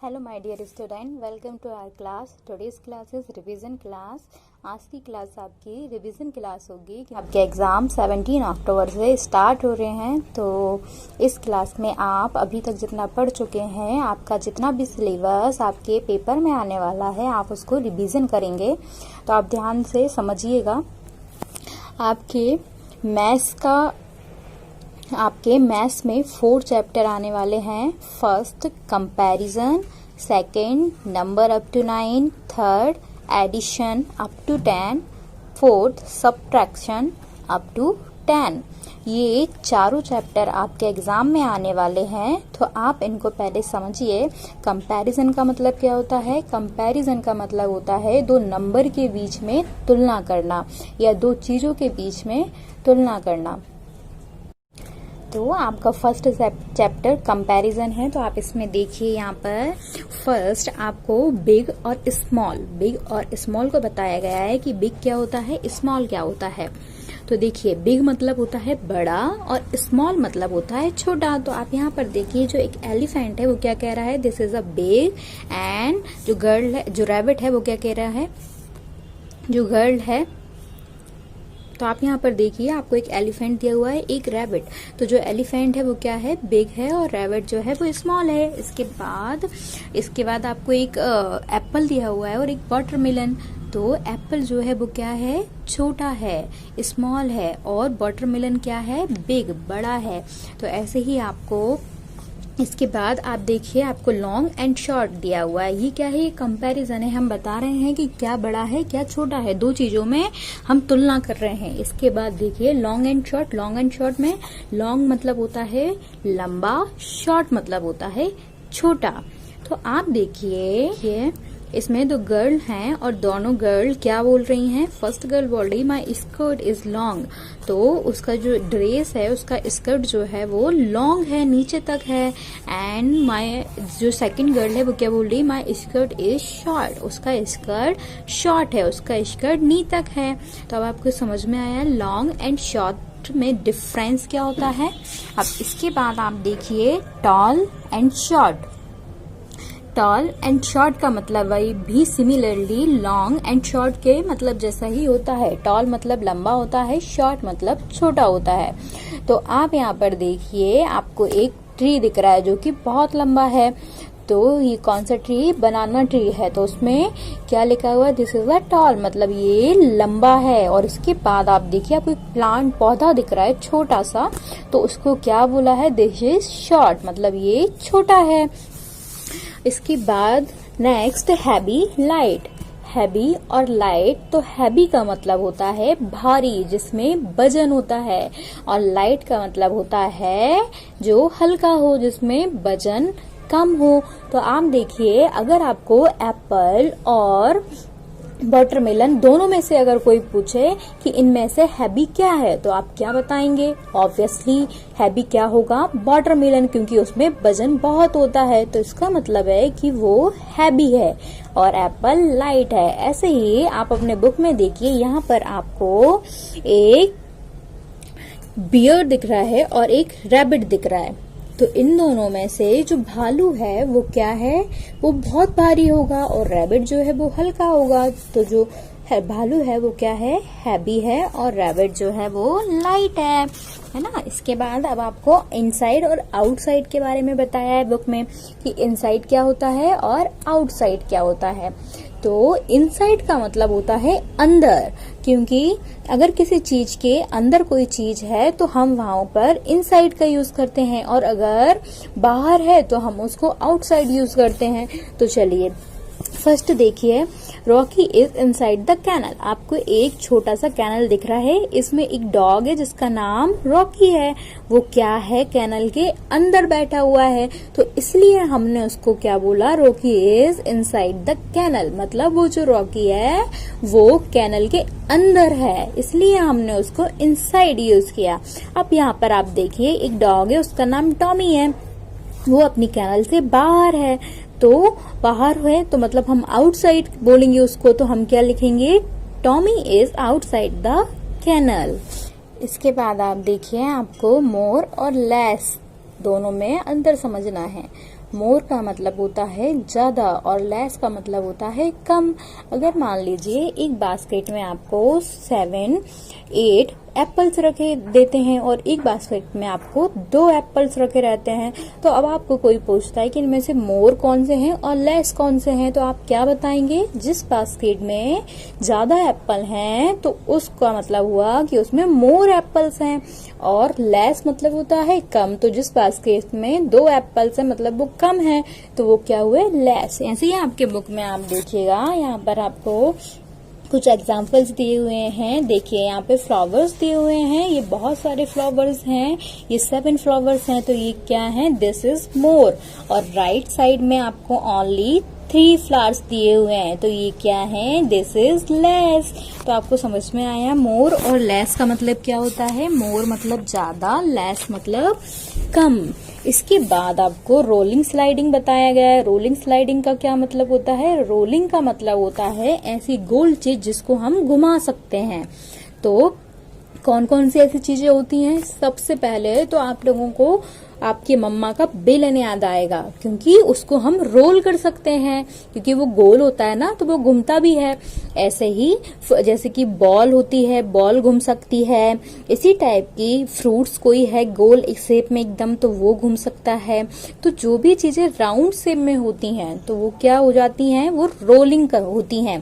Hello my dear student, welcome to our class. Today's class is revision class. आज की class आपकी revision class होगी। आपके exam 17 अक्टूबर से स्टार्ट हो रहे हैं, तो इस क्लास में आप अभी तक जितना पढ़ चुके हैं, आपका जितना भी सिलेबस आपके पेपर में आने वाला है, आप उसको रिवीजन करेंगे। तो आप ध्यान से समझिएगा। आपके मैथ्स में 4 चैप्टर आने वाले हैं। First comparison, second number up to 9, third addition up to 10, fourth subtraction up to 10। ये चारों चैप्टर आपके एग्जाम में आने वाले हैं, तो आप इनको पहले समझिए। कंपैरिजन का मतलब क्या होता है? कंपैरिजन का मतलब होता है दो नंबर के बीच में तुलना करना या दो चीजों के बीच में तुलना करना। तो आपका फर्स्ट चैप्टर कंपैरिजन है, तो आप इसमें देखिए। यहाँ पर फर्स्ट आपको बिग और स्मॉल को बताया गया है कि बिग क्या होता है, स्मॉल क्या होता है। तो देखिए, बिग मतलब होता है बड़ा और स्मॉल मतलब होता है छोटा। तो आप यहाँ पर देखिए, जो एक एलिफेंट है वो क्या कह रहा है, this is a big. And जो रैबिट है वो क्या कह रहा है, जो गर्ल है। तो आप यहाँ पर देखिए, आपको एक एलिफेंट दिया हुआ है, एक रैबिट। तो जो एलिफेंट है वो क्या है, बिग है, और रैबिट जो है वो स्मॉल है। इसके बाद आपको एक एप्पल दिया हुआ है और एक वाटरमेलन। तो एप्पल जो है वो क्या है, छोटा है, स्मॉल है, और वाटरमेलन क्या है, बिग, बड़ा है। तो ऐसे ही आपको इसके बाद आप देखिए, आपको लॉन्ग एंड शॉर्ट दिया हुआ है। ये क्या है, ये कंपैरिजन है। हम बता रहे हैं कि क्या बड़ा है क्या छोटा है, दो चीजों में हम तुलना कर रहे हैं। इसके बाद देखिए long and short. Long and short में लॉन्ग मतलब होता है लंबा, शॉर्ट मतलब होता है छोटा। तो आप देखिए, इसमें दो गर्ल हैं और दोनों गर्ल क्या बोल रही हैं। फर्स्ट गर्ल बोल रही माई स्कर्ट इज लॉन्ग। तो उसका जो ड्रेस है, उसका स्कर्ट जो है वो लॉन्ग है, नीचे तक है। एंड जो सेकंड गर्ल है वो क्या बोल रही, माई स्कर्ट इज शॉर्ट। उसका स्कर्ट शॉर्ट है, उसका स्कर्ट नी तक है। तो अब आपको समझ में आया लॉन्ग एंड शॉर्ट में डिफरेंस क्या होता है। अब इसके बाद आप देखिए tall and short. Tall and short का मतलब वही भी सिमिलरली लॉन्ग एंड शॉर्ट के मतलब जैसा ही होता है। टॉल मतलब लंबा होता है, शॉर्ट मतलब छोटा होता है। तो आप यहाँ पर देखिए, आपको एक ट्री दिख रहा है जो कि बहुत लंबा है। तो ये कौन सा ट्री, बनाना ट्री है। तो उसमें क्या लिखा हुआ है, दिस इज अ टॉल, मतलब ये लंबा है। और इसके बाद आप देखिए, आपको एक प्लांट पौधा दिख रहा है छोटा सा, तो उसको क्या बोला है, दिस इज शॉर्ट, मतलब ये छोटा है। इसके बाद नेक्स्ट हैवी, लाइट। हैवी और लाइट, तो हैवी का मतलब होता है भारी, जिसमें वजन होता है, और लाइट का मतलब होता है जो हल्का हो, जिसमें वजन कम हो। तो आप देखिए, अगर आपको एप्पल और वाटरमेलन दोनों में से अगर कोई पूछे कि इनमें से हैवी क्या है, तो आप क्या बताएंगे। ऑब्वियसली हैवी क्या होगा, वाटरमेलन, क्योंकि उसमें वजन बहुत होता है। तो इसका मतलब है कि वो हैवी है, और एप्पल लाइट है। ऐसे ही आप अपने बुक में देखिए, यहाँ पर आपको एक बियर दिख रहा है और एक रैबिट दिख रहा है। तो इन दोनों में से जो भालू है वो क्या है, वो बहुत भारी होगा, और रैबिट जो है वो हल्का होगा। तो जो भालू है वो क्या है, हैवी है, और रैबिट जो है वो लाइट है ना। इसके बाद अब आपको इनसाइड और आउटसाइड के बारे में बताया है बुक में कि इनसाइड क्या होता है और आउटसाइड क्या होता है। तो इनसाइड का मतलब होता है अंदर, क्योंकि अगर किसी चीज के अंदर कोई चीज है तो हम वहां पर इनसाइड का यूज करते हैं, और अगर बाहर है तो हम उसको आउटसाइड यूज करते हैं। तो चलिए फर्स्ट देखिए, Rocky is inside the canal. आपको एक छोटा सा कैनल दिख रहा है, इसमें एक डॉग है जिसका नाम रॉकी है। वो क्या है, कैनल के अंदर बैठा हुआ है, तो इसलिए हमने उसको क्या बोला, Rocky is inside the canal, मतलब वो जो रॉकी है वो कैनल के अंदर है, इसलिए हमने उसको इनसाइड यूज किया। अब यहाँ पर आप देखिए, एक डॉग है, उसका नाम टॉमी है, वो अपनी कैनल से बाहर है। तो बाहर है तो मतलब हम आउटसाइड बोलेंगे उसको, तो हम क्या लिखेंगे, Tommy is outside the canal. इसके बाद आप देखिए, आपको मोर और लेस दोनों में अंतर समझना है। मोर का मतलब होता है ज्यादा और लेस का मतलब होता है कम। अगर मान लीजिए एक बास्केट में आपको 7-8 एप्पल्स रखे देते हैं और एक बास्केट में आपको 2 एप्पल्स रखे रहते हैं, तो अब आपको कोई पूछता है कि इनमें से मोर कौन से हैं और लेस कौन से हैं, तो आप क्या बताएंगे? जिस बास्केट में ज्यादा एप्पल हैं तो उसका मतलब हुआ कि उसमें मोर एप्पल्स हैं, और लेस मतलब होता है कम, तो जिस बास्केट में 2 एप्पल्स हैं मतलब वो कम है, तो वो क्या हुए? लेस। ऐसे ही आपके बुक में आप देखिएगा, यहाँ पर आपको कुछ एग्जाम्पल्स दिए हुए हैं। देखिए यहाँ पे फ्लावर्स दिए हुए हैं, ये बहुत सारे फ्लावर्स हैं, ये 7 फ्लावर्स हैं, तो ये क्या है? This is more. और राइट साइड में आपको ओनली 3 फ्लावर्स दिए हुए हैं, तो ये क्या है? This is less. तो आपको समझ में आया मोर और लेस का मतलब क्या होता है? मोर मतलब ज्यादा, लेस मतलब कम। इसके बाद आपको रोलिंग स्लाइडिंग बताया गया है। रोलिंग स्लाइडिंग का क्या मतलब होता है? रोलिंग का मतलब होता है ऐसी गोल चीज जिसको हम घुमा सकते हैं। तो कौन कौन सी ऐसी चीजें होती हैं? सबसे पहले तो आप लोगों को आपकी मम्मा का बेलन याद आएगा, क्योंकि उसको हम रोल कर सकते हैं, क्योंकि वो गोल होता है ना, तो वो घूमता भी है। ऐसे ही जैसे कि बॉल होती है, बॉल घूम सकती है। इसी टाइप की फ्रूट्स कोई है गोल एक शेप में एकदम, तो वो घूम सकता है। तो जो भी चीजें राउंड शेप में होती हैं तो वो क्या हो जाती हैं? वो रोलिंग होती हैं,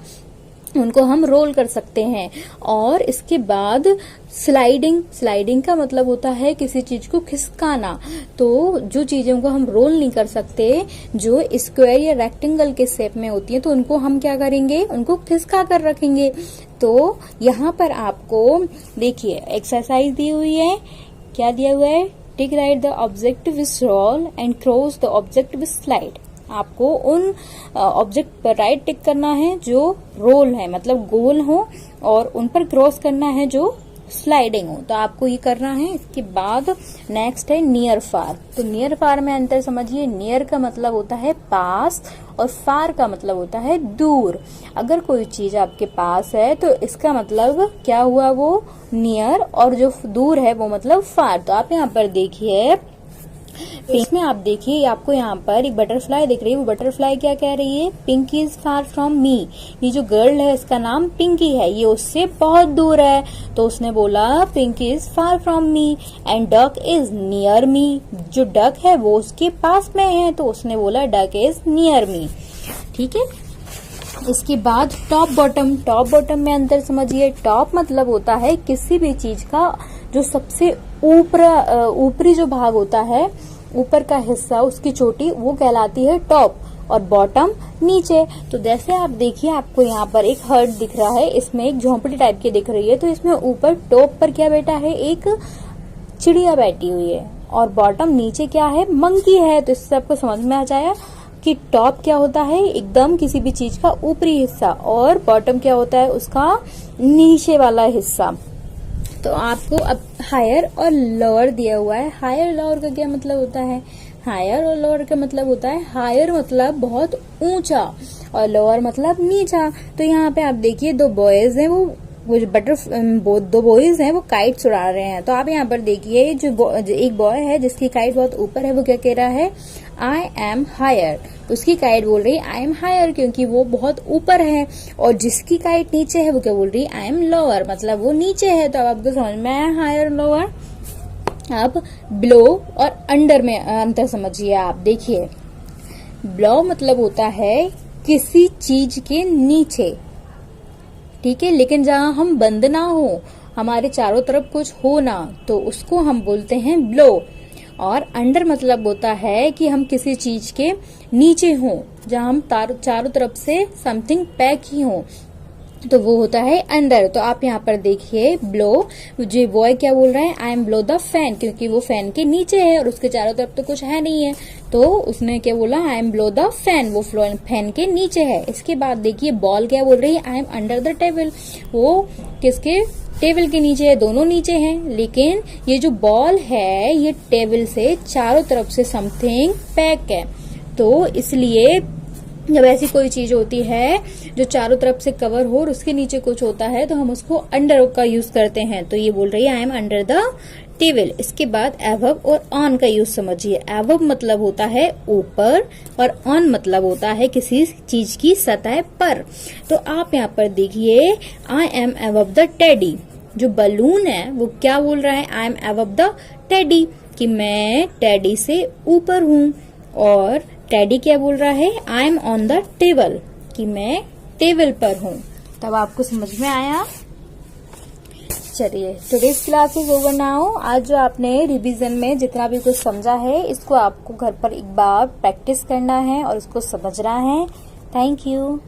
उनको हम रोल कर सकते हैं। और इसके बाद स्लाइडिंग का मतलब होता है किसी चीज को खिसकाना। तो जो चीजों को हम रोल नहीं कर सकते, जो स्क्वायर या रेक्टेंगल के शेप में होती है, तो उनको हम क्या करेंगे? उनको खिसका कर रखेंगे। तो यहाँ पर आपको देखिए एक्सरसाइज दी हुई है। क्या दिया हुआ है? Tick right the object which roll and cross the object which slide. आपको उन ऑब्जेक्ट पर राइट टिक करना है जो रोल है, मतलब गोल हो, और उन पर क्रॉस करना है जो स्लाइडिंग हो। तो आपको ये करना है। इसके बाद नेक्स्ट है नियर फार। तो नियर फार में अंतर समझिए। नियर का मतलब होता है पास और फार का मतलब होता है दूर। अगर कोई चीज आपके पास है तो इसका मतलब क्या हुआ? वो नियर, और जो दूर है वो मतलब फार। तो आप यहाँ पर देखिए, इसमें आप देखिए आपको यहाँ पर एक बटरफ्लाई दिख रही है। वो बटरफ्लाई क्या कह रही है? Pinky is far from me. ये जो गर्ल है इसका नाम पिंकी है, ये उससे बहुत दूर है। तो उसने बोला Pinky is far from me and duck is near me. जो डक है वो उसके पास में है, तो उसने बोला डक इज नियर मी। ठीक है। इसके बाद टॉप बॉटम। टॉप बॉटम में अंतर समझिए। टॉप मतलब होता है किसी भी चीज का जो सबसे ऊपरी जो भाग होता है, ऊपर का हिस्सा, उसकी चोटी, वो कहलाती है टॉप, और बॉटम नीचे। तो जैसे आप देखिए, आपको यहाँ पर एक हर्ट दिख रहा है, इसमें एक झोंपड़ी टाइप की दिख रही है, तो इसमें ऊपर टॉप पर क्या बैठा है? एक चिड़िया बैठी हुई है, और बॉटम नीचे क्या है? मंकी है। तो इससे आपको समझ में आ जाए कि टॉप क्या होता है? एकदम किसी भी चीज का ऊपरी हिस्सा, और बॉटम क्या होता है? उसका नीचे वाला हिस्सा। तो आपको अब हायर और लोअर दिया हुआ है। हायर लोअर का क्या मतलब होता है? हायर और लोअर का मतलब होता है, हायर मतलब बहुत ऊंचा और लोअर मतलब नीचा। तो यहाँ पे आप देखिए 2 बॉयज हैं, वो दो बॉयज हैं, वो काइट्स उड़ा रहे हैं। तो आप यहाँ पर देखिए जो एक बॉय है जिसकी काइट बहुत ऊपर है, वो क्या कह रहा है? I am higher. उसकी काइट बोल रही है आई एम हायर, क्योंकि वो बहुत ऊपर है। और जिसकी काइट नीचे है वो क्या बोल रही है? आई एम लोअर, मतलब वो नीचे है। तो अब आपको समझ में आया हायर लोअर। अब ब्लो और अंडर में अंतर समझिए। आप देखिए, ब्लो मतलब होता है किसी चीज के नीचे, ठीक है, लेकिन जहां हम बंद ना हो, हमारे चारों तरफ कुछ हो ना, तो उसको हम बोलते हैं ब्लो। और अंडर मतलब होता है कि हम किसी चीज के नीचे हों, जहां हम चारों तरफ से समथिंग पैक ही हो, तो वो होता है अंडर। तो आप यहाँ पर देखिए ब्लो, जो बॉय क्या बोल रहा है? I M blow the fan, क्योंकि वो फैन के नीचे है और उसके चारों तरफ तो कुछ है नहीं है, तो उसने क्या बोला? I am blow the fan, वो फैन के नीचे है। इसके बाद देखिए बॉल क्या बोल रही है? I M under the table, वो किसके? टेबल के नीचे है, दोनों नीचे हैं, लेकिन ये जो बॉल है ये टेबल से चारों तरफ से समथिंग पैक है। तो इसलिए जब ऐसी कोई चीज होती है जो चारों तरफ से कवर हो और उसके नीचे कुछ होता है, तो हम उसको अंडर का यूज करते हैं। तो ये बोल रही है I M under the table. इसके बाद एबव और ऑन का यूज समझिए। एबव मतलब होता है ऊपर और ऑन मतलब होता है किसी चीज की सतह पर। तो आप यहाँ पर देखिए, I am above the teddy. जो बलून है वो क्या बोल रहा है, I M above the teddy, कि मैं टेडी से ऊपर हूँ। और टेडी क्या बोल रहा है, I M on the table, कि मैं टेबल पर हूँ। तब आपको समझ में आया। चलिए, today's class is over now. आज जो आपने रिवीजन में जितना भी कुछ समझा है, इसको आपको घर पर एक बार प्रैक्टिस करना है और इसको समझना है। Thank you.